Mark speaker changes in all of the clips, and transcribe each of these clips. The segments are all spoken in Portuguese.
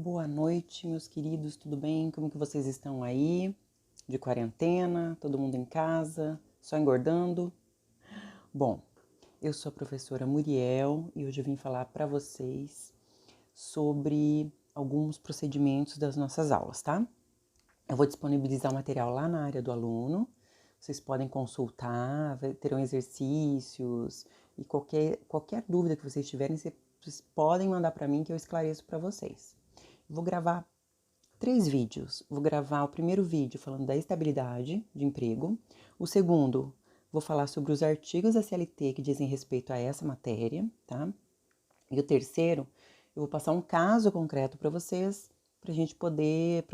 Speaker 1: Boa noite, meus queridos, tudo bem? Como que vocês estão aí? De quarentena, todo mundo em casa, só engordando? Bom, eu sou a professora Muriel e hoje eu vim falar para vocês sobre alguns procedimentos das nossas aulas, tá? Eu vou disponibilizar o material lá na área do aluno, vocês podem consultar, terão exercícios e qualquer dúvida que vocês tiverem, vocês podem mandar para mim que eu esclareço para vocês. Vou gravar 3 vídeos. Vou gravar o primeiro vídeo falando da estabilidade de emprego. O segundo, vou falar sobre os artigos da CLT que dizem respeito a essa matéria, tá? E o terceiro, eu vou passar um caso concreto para vocês, para a gente poder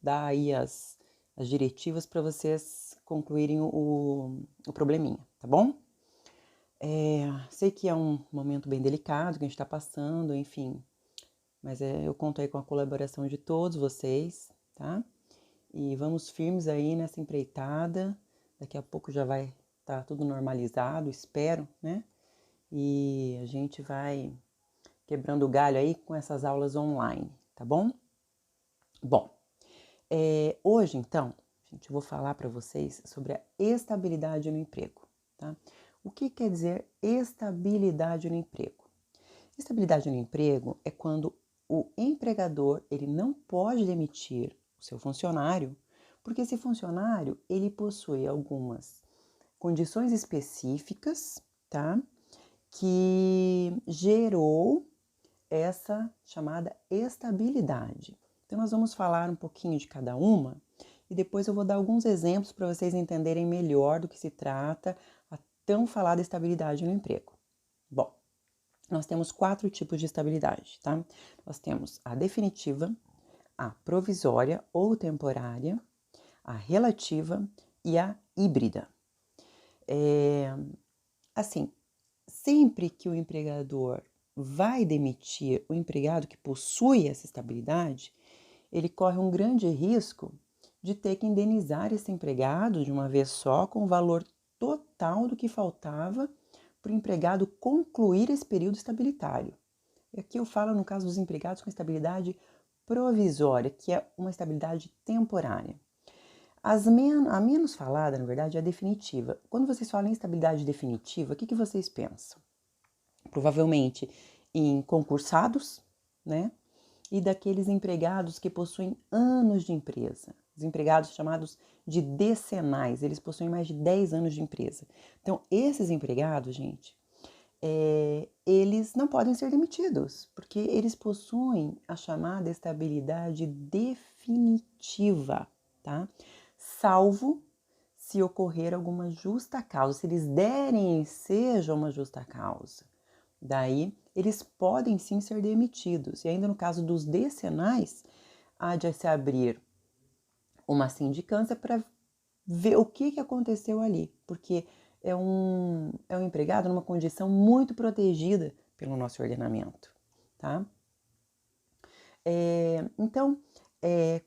Speaker 1: dar aí as diretivas para vocês concluírem o probleminha, tá bom? Sei que é um momento bem delicado que a gente está passando, enfim, mas eu conto aí com a colaboração de todos vocês, tá? E vamos firmes aí nessa empreitada. Daqui a pouco já vai estar tudo normalizado, espero, né? E a gente vai quebrando o galho aí com essas aulas online, tá bom? Bom, hoje então, gente, eu vou falar para vocês sobre a estabilidade no emprego, tá? O que quer dizer estabilidade no emprego? Estabilidade no emprego é quando o empregador ele não pode demitir o seu funcionário, porque esse funcionário ele possui algumas condições específicas, tá? Que gerou essa chamada estabilidade. Então nós vamos falar um pouquinho de cada uma e depois eu vou dar alguns exemplos para vocês entenderem melhor do que se trata a tão falada estabilidade no emprego. Bom, nós temos 4 tipos de estabilidade, tá? Nós temos a definitiva, a provisória ou temporária, a relativa e a híbrida. Assim, sempre que o empregador vai demitir o empregado que possui essa estabilidade, ele corre um grande risco de ter que indenizar esse empregado de uma vez só com o valor total do que faltava para o empregado concluir esse período estabilitário. E aqui eu falo no caso dos empregados com estabilidade provisória, que é uma estabilidade temporária. A menos falada, na verdade, é a definitiva. Quando vocês falam em estabilidade definitiva, o que vocês pensam? Provavelmente em concursados, né? E daqueles empregados que possuem anos de empresa. Os empregados chamados de decenais, eles possuem mais de 10 anos de empresa. Então, esses empregados, gente, eles não podem ser demitidos, porque eles possuem a chamada estabilidade definitiva, tá? Salvo se ocorrer alguma justa causa, se eles derem seja uma justa causa. Daí, eles podem sim ser demitidos. E ainda no caso dos decenais, há de se abrir uma sindicância para ver o que aconteceu ali, porque é um empregado numa condição muito protegida pelo nosso ordenamento, tá? Então,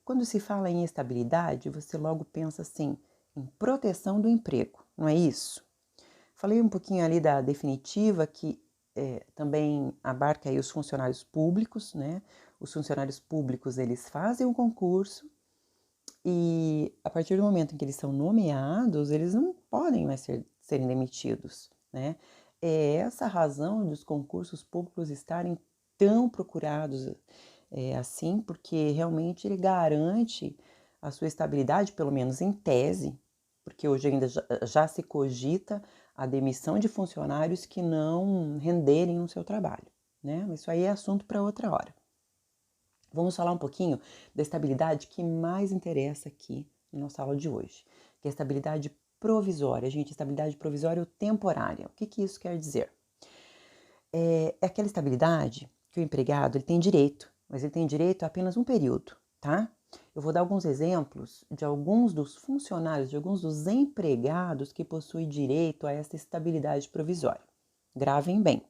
Speaker 1: quando se fala em estabilidade, você logo pensa assim, em proteção do emprego, não é isso? Falei um pouquinho ali da definitiva, que também abarca aí os funcionários públicos, né? Os funcionários públicos, eles fazem um concurso e a partir do momento em que eles são nomeados, eles não podem mais serem demitidos, né? É essa a razão dos concursos públicos estarem tão procurados assim, porque realmente ele garante a sua estabilidade, pelo menos em tese, porque hoje ainda já se cogita a demissão de funcionários que não renderem no seu trabalho, né? Isso aí é assunto para outra hora. Vamos falar um pouquinho da estabilidade que mais interessa aqui na nossa aula de hoje, que é a estabilidade provisória. Gente, estabilidade provisória ou temporária. O que isso quer dizer? É aquela estabilidade que o empregado ele tem direito, mas ele tem direito a apenas um período, tá? Eu vou dar alguns exemplos de alguns dos funcionários, de alguns dos empregados que possuem direito a essa estabilidade provisória. Gravem bem.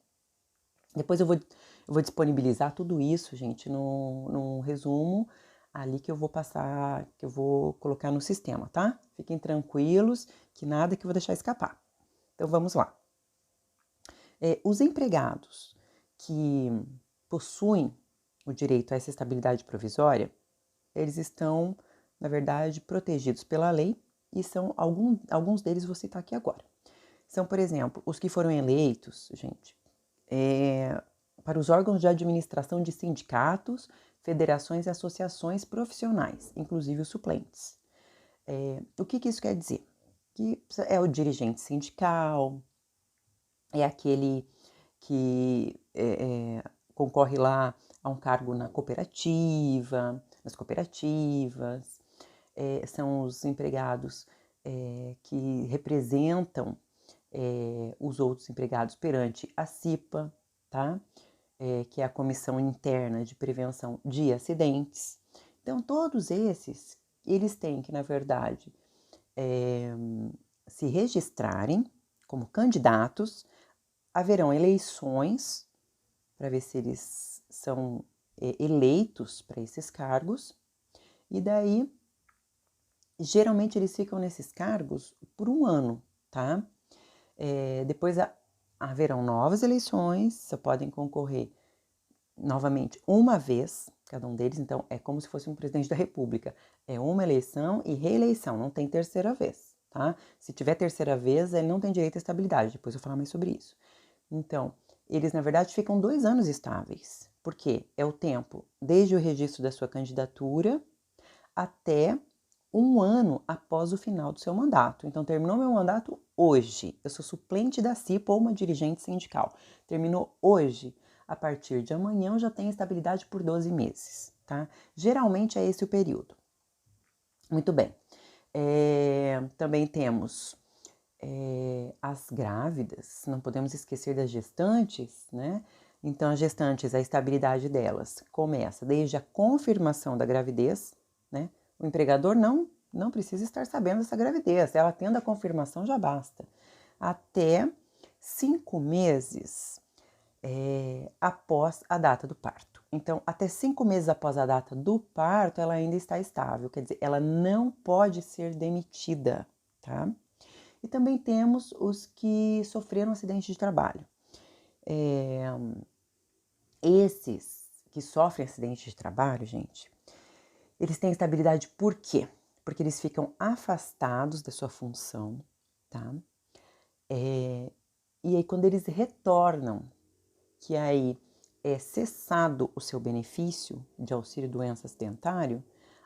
Speaker 1: Depois eu vou disponibilizar tudo isso, gente, num resumo ali que eu vou passar, que eu vou colocar no sistema, tá? Fiquem tranquilos, que nada que eu vou deixar escapar. Então vamos lá. Os empregados que possuem o direito a essa estabilidade provisória, eles estão, na verdade, protegidos pela lei e são alguns deles vou citar aqui agora. São, por exemplo, os que foram eleitos, gente, para os órgãos de administração de sindicatos, federações e associações profissionais, inclusive os suplentes. O que isso quer dizer? Que é o dirigente sindical, é aquele que concorre lá a um cargo nas cooperativas, são os empregados que representam os outros empregados perante a CIPA, tá? Que é a Comissão Interna de Prevenção de Acidentes. Então, todos esses, eles têm que, na verdade, se registrarem como candidatos, haverão eleições para ver se eles são eleitos para esses cargos, e daí, geralmente eles ficam nesses cargos por um ano, tá? Depois haverão novas eleições, só podem concorrer novamente uma vez, cada um deles, então é como se fosse um presidente da república, é uma eleição e reeleição, não tem terceira vez, tá? Se tiver terceira vez, ele não tem direito à estabilidade, depois eu vou falar mais sobre isso. Então, eles na verdade ficam 2 anos estáveis, porque é o tempo desde o registro da sua candidatura até 1 ano após o final do seu mandato. Então, terminou meu mandato hoje. Eu sou suplente da CIPA ou uma dirigente sindical. Terminou hoje. A partir de amanhã, eu já tenho estabilidade por 12 meses, tá? Geralmente é esse o período. Muito bem. Também temos as grávidas, não podemos esquecer das gestantes, né? Então, as gestantes, a estabilidade delas começa desde a confirmação da gravidez, né? O empregador não precisa estar sabendo dessa gravidez, ela tendo a confirmação já basta. Até 5 meses após a data do parto. Então, até 5 meses após a data do parto, ela ainda está estável, quer dizer, ela não pode ser demitida, tá? E também temos os que sofreram acidente de trabalho. Esses que sofrem acidente de trabalho, gente, eles têm estabilidade por quê? Porque eles ficam afastados da sua função, tá? E aí, quando eles retornam, que aí é cessado o seu benefício de auxílio doença acidentário,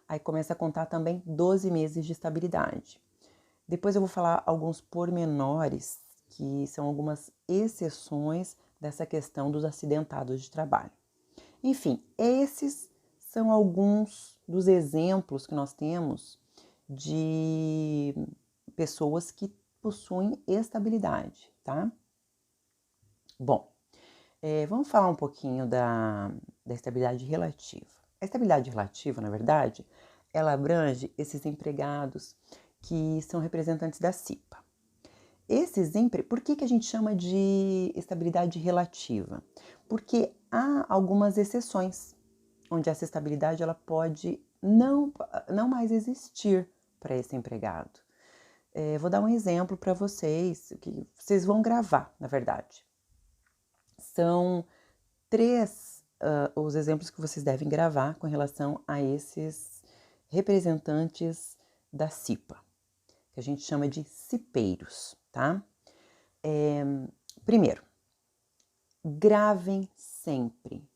Speaker 1: aí começa a contar também 12 meses de estabilidade. Depois eu vou falar alguns pormenores, que são algumas exceções dessa questão dos acidentados de trabalho. Enfim, esses são alguns dos exemplos que nós temos de pessoas que possuem estabilidade, tá? Bom, vamos falar um pouquinho da estabilidade relativa. A estabilidade relativa, na verdade, ela abrange esses empregados que são representantes da CIPA. Por que a gente chama de estabilidade relativa? Porque há algumas exceções, onde essa estabilidade ela pode não mais existir para esse empregado. Vou dar um exemplo para vocês, que vocês vão gravar, na verdade. São 3 os exemplos que vocês devem gravar com relação a esses representantes da CIPA, que a gente chama de cipeiros, tá? Primeiro, gravem sempre.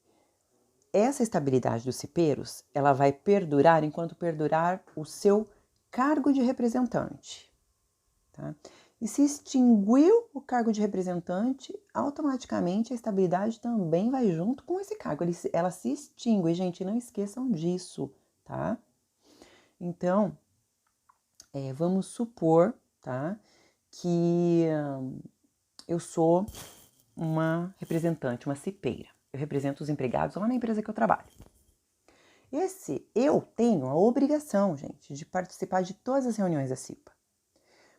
Speaker 1: Essa estabilidade dos cipeiros, ela vai perdurar enquanto perdurar o seu cargo de representante, tá? E se extinguiu o cargo de representante, automaticamente a estabilidade também vai junto com esse cargo. Ela se extingue, gente, não esqueçam disso, tá? Então, vamos supor, tá, que eu sou uma representante, uma cipeira. Eu represento os empregados lá na empresa que eu trabalho. Eu tenho a obrigação, gente, de participar de todas as reuniões da CIPA.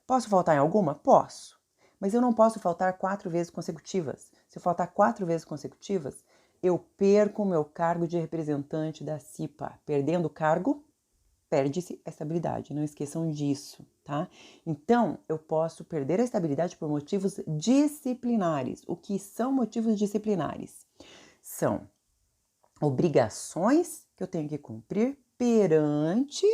Speaker 1: Posso faltar em alguma? Posso. Mas eu não posso faltar 4 vezes consecutivas. Se eu faltar 4 vezes consecutivas, eu perco o meu cargo de representante da CIPA. Perdendo o cargo, perde-se a estabilidade. Não esqueçam disso, tá? Então, eu posso perder a estabilidade por motivos disciplinares. O que são motivos disciplinares? São obrigações que eu tenho que cumprir perante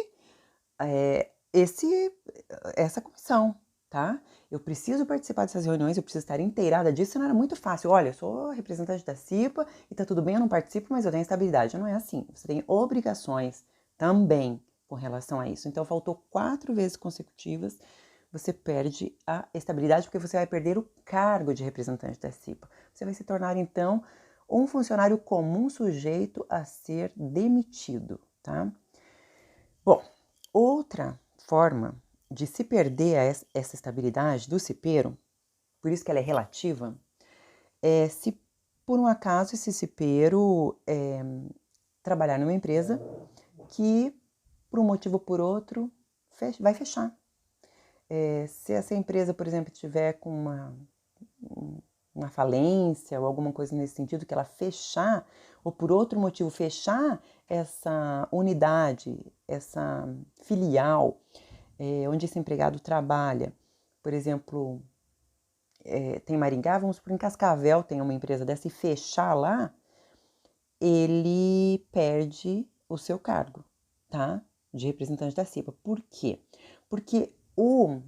Speaker 1: essa comissão, tá? Eu preciso participar dessas reuniões, eu preciso estar inteirada disso, não era muito fácil. Olha, eu sou representante da CIPA e tá tudo bem, eu não participo, mas eu tenho estabilidade. Não é assim. Você tem obrigações também com relação a isso. Então, faltou 4 vezes consecutivas, você perde a estabilidade, porque você vai perder o cargo de representante da CIPA. Você vai se tornar, então, um funcionário comum sujeito a ser demitido, tá? Bom, outra forma de se perder essa estabilidade do cipeiro, por isso que ela é relativa, é se por um acaso esse cipeiro trabalhar numa empresa que, por um motivo ou por outro, vai fechar. Se essa empresa, por exemplo, tiver com uma falência ou alguma coisa nesse sentido, que ela fechar, ou por outro motivo fechar essa unidade, essa filial, onde esse empregado trabalha, por exemplo, tem Maringá, vamos por em Cascavel, tem uma empresa dessa, e fechar lá, ele perde o seu cargo, tá? De representante da CIPA. Por quê? Porque o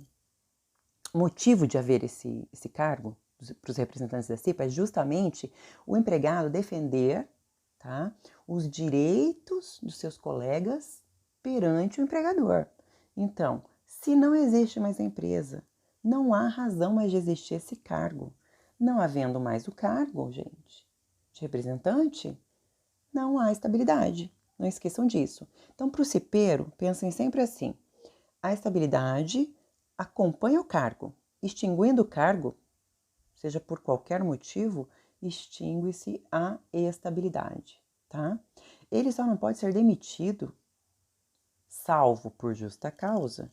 Speaker 1: motivo de haver esse cargo para os representantes da CIPA é justamente o empregado defender, tá, os direitos dos seus colegas perante o empregador. Então, se não existe mais a empresa, não há razão mais de existir esse cargo. Não havendo mais o cargo, gente, de representante, não há estabilidade. Não esqueçam disso. Então, para o cipeiro, pensem sempre assim: a estabilidade acompanha o cargo. Extinguindo o cargo, seja por qualquer motivo, extingue-se a estabilidade, tá? Ele só não pode ser demitido, salvo por justa causa.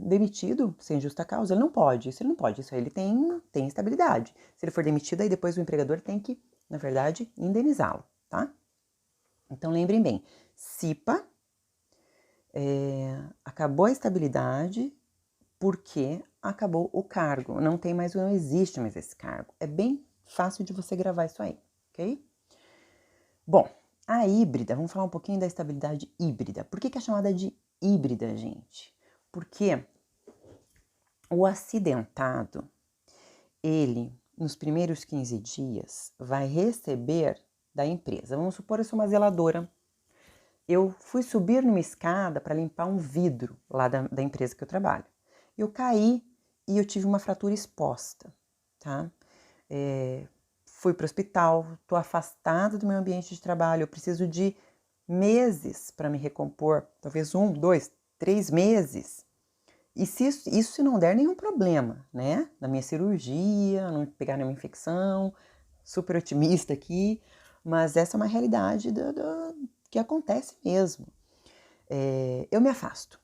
Speaker 1: Demitido sem justa causa, ele não pode. Isso ele não pode. Isso aí ele tem estabilidade. Se ele for demitido, aí depois o empregador tem que, na verdade, indenizá-lo, tá? Então lembrem bem, CIPA, acabou a estabilidade porque acabou o cargo. Não existe mais esse cargo. É bem fácil de você gravar isso aí, ok? Bom, a híbrida, vamos falar um pouquinho da estabilidade híbrida. Por que é chamada de híbrida, gente? Porque o acidentado, ele, nos primeiros 15 dias, vai receber da empresa. Vamos supor, eu sou uma zeladora. Eu fui subir numa escada para limpar um vidro lá da empresa que eu trabalho. Eu caí e eu tive uma fratura exposta, tá? Fui para o hospital, estou afastada do meu ambiente de trabalho, eu preciso de meses para me recompor, talvez 1, 2, 3 meses. E se não der nenhum problema, né? Na minha cirurgia, não pegar nenhuma infecção, super otimista aqui, mas essa é uma realidade que acontece mesmo. Eu me afasto,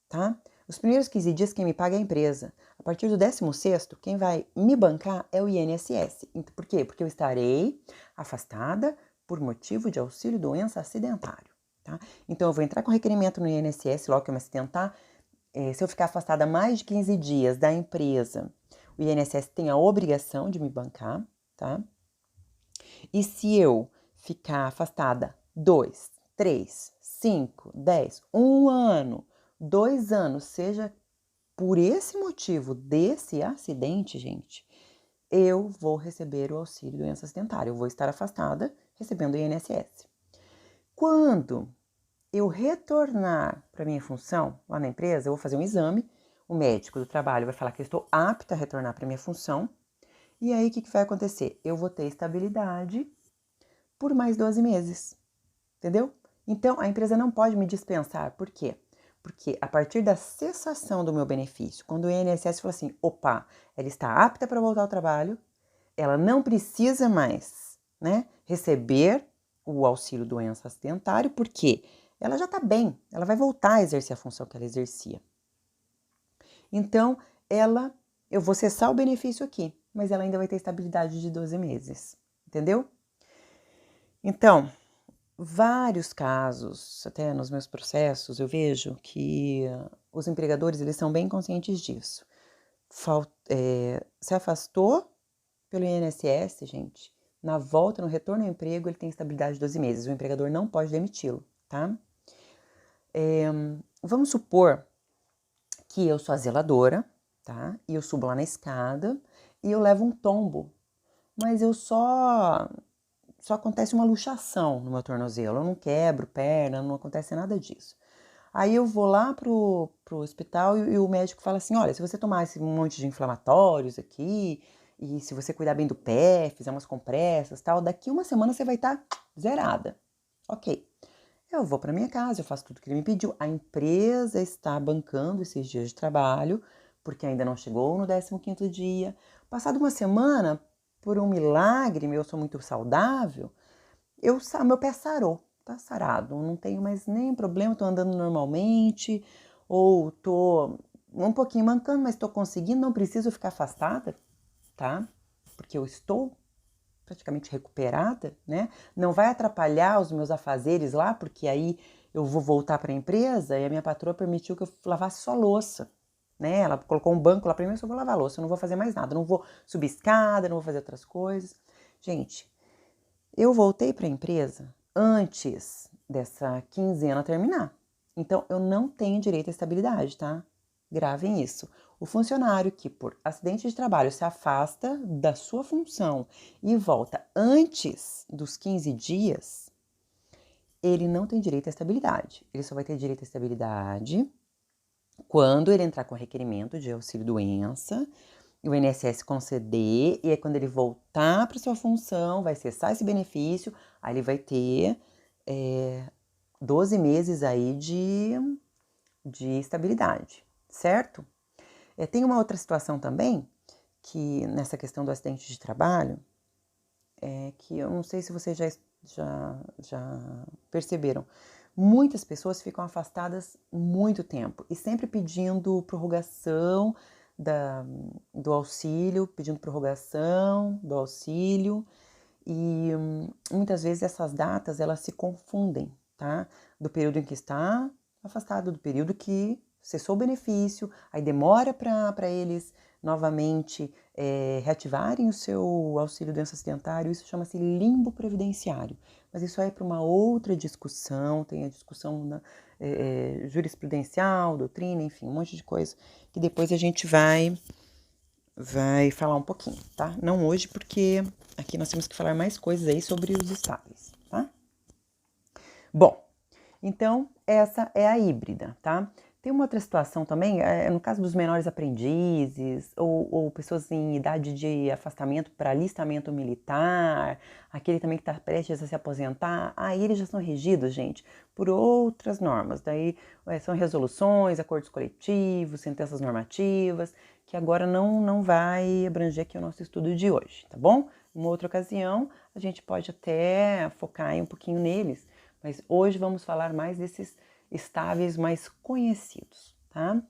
Speaker 1: tá? Os primeiros 15 dias quem me paga é a empresa. A partir do 16º, quem vai me bancar é o INSS. Por quê? Porque eu estarei afastada por motivo de auxílio-doença acidentário, tá? Então eu vou entrar com requerimento no INSS logo que eu me acidentar. Se eu ficar afastada mais de 15 dias da empresa, o INSS tem a obrigação de me bancar, tá? E se eu ficar afastada 2, 3, 5, 10, 1 ano, 2 anos, seja por esse motivo desse acidente, gente, eu vou receber o auxílio doença acidentária. Eu vou estar afastada recebendo o INSS. Quando eu retornar para minha função lá na empresa, eu vou fazer um exame, o médico do trabalho vai falar que eu estou apta a retornar para minha função, e aí o que vai acontecer? Eu vou ter estabilidade por mais 12 meses, entendeu? Então, a empresa não pode me dispensar. Por quê? Porque a partir da cessação do meu benefício, quando o INSS fala assim, opa, ela está apta para voltar ao trabalho, ela não precisa mais, né, receber o auxílio doença acidentário, porque ela já está bem, ela vai voltar a exercer a função que ela exercia. Então, eu vou cessar o benefício aqui, mas ela ainda vai ter estabilidade de 12 meses, entendeu? Então, vários casos, até nos meus processos, eu vejo que os empregadores, eles são bem conscientes disso. Se afastou pelo INSS, gente, na volta, no retorno ao emprego, ele tem estabilidade de 12 meses. O empregador não pode demiti-lo, tá? Vamos supor que eu sou a zeladora, tá? E eu subo lá na escada e eu levo um tombo, mas eu só acontece uma luxação no meu tornozelo, eu não quebro perna, não acontece nada disso. Aí eu vou lá pro hospital e o médico fala assim, olha, se você tomar esse monte de inflamatórios aqui, e se você cuidar bem do pé, fizer umas compressas tal, daqui uma semana você vai estar zerada. Ok. Eu vou para minha casa, eu faço tudo que ele me pediu. A empresa está bancando esses dias de trabalho, porque ainda não chegou no 15º dia. Passado uma semana, por um milagre, eu sou muito saudável, meu pé sarou, tá sarado. Não tenho mais nenhum problema, tô andando normalmente, ou tô um pouquinho mancando, mas tô conseguindo, não preciso ficar afastada, tá? Porque eu estou praticamente recuperada, né? Não vai atrapalhar os meus afazeres lá, porque aí eu vou voltar para a empresa e a minha patroa permitiu que eu lavasse só louça, né? Ela colocou um banco lá para mim, eu só vou lavar louça, eu não vou fazer mais nada, não vou subir escada, não vou fazer outras coisas. Gente, eu voltei para a empresa antes dessa quinzena terminar. Então, eu não tenho direito à estabilidade, tá? Gravem isso. O funcionário que, por acidente de trabalho, se afasta da sua função e volta antes dos 15 dias, ele não tem direito à estabilidade. Ele só vai ter direito à estabilidade quando ele entrar com requerimento de auxílio-doença, o INSS conceder, e aí quando ele voltar para sua função, vai cessar esse benefício, aí ele vai ter 12 meses aí de estabilidade, certo? Tem uma outra situação também, que nessa questão do acidente de trabalho, que eu não sei se vocês já perceberam, muitas pessoas ficam afastadas muito tempo e sempre pedindo prorrogação do auxílio, pedindo prorrogação do auxílio, e muitas vezes essas datas elas se confundem, tá? Do período em que está afastado, do período que cessou o benefício, aí demora para eles novamente reativarem o seu auxílio doença acidentário, isso chama-se limbo previdenciário. Mas isso aí é para uma outra discussão, tem a discussão jurisprudencial, doutrina, enfim, um monte de coisa que depois a gente vai falar um pouquinho, tá? Não hoje, porque aqui nós temos que falar mais coisas aí sobre os estáveis, tá? Bom, então essa é a híbrida, tá? Tem uma outra situação também, no caso dos menores aprendizes ou pessoas em idade de afastamento para alistamento militar, aquele também que está prestes a se aposentar, aí eles já são regidos, gente, por outras normas. Daí são resoluções, acordos coletivos, sentenças normativas, que agora não vai abranger aqui o nosso estudo de hoje, tá bom? Em uma outra ocasião, a gente pode até focar aí um pouquinho neles, mas hoje vamos falar mais desses estáveis mais conhecidos, tá?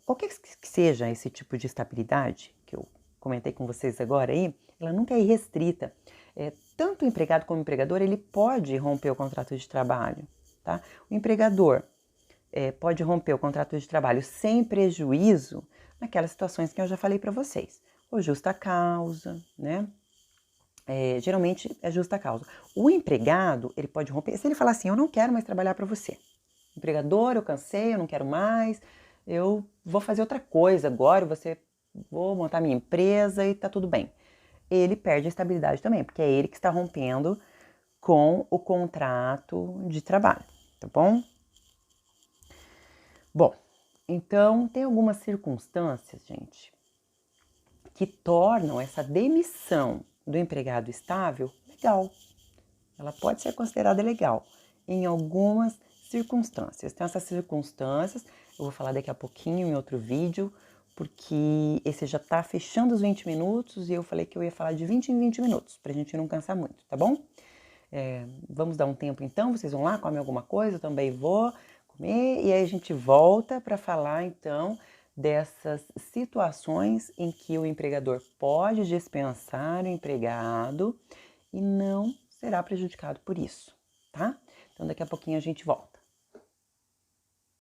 Speaker 1: Qualquer que seja esse tipo de estabilidade que eu comentei com vocês agora aí, ela nunca é irrestrita. Tanto o empregado como o empregador, ele pode romper o contrato de trabalho, tá? O empregador pode romper o contrato de trabalho sem prejuízo naquelas situações que eu já falei para vocês. Ou justa causa, né? Geralmente é justa causa. O empregado, ele pode romper, se ele falar assim, eu não quero mais trabalhar para você. Empregador, eu cansei, eu não quero mais, eu vou fazer outra coisa agora, vou montar minha empresa e tá tudo bem. Ele perde a estabilidade também, porque é ele que está rompendo com o contrato de trabalho, tá bom? Bom, então tem algumas circunstâncias, gente, que tornam essa demissão do empregado estável legal. Ela pode ser considerada legal em algumas circunstâncias. Então, essas circunstâncias eu vou falar daqui a pouquinho em outro vídeo, porque esse já tá fechando os 20 minutos e eu falei que eu ia falar de 20 em 20 minutos, pra gente não cansar muito, tá bom? Vamos dar um tempo então, vocês vão lá, comem alguma coisa, eu também vou comer, e aí a gente volta para falar então dessas situações em que o empregador pode dispensar o empregado e não será prejudicado por isso, tá? Então daqui a pouquinho a gente volta.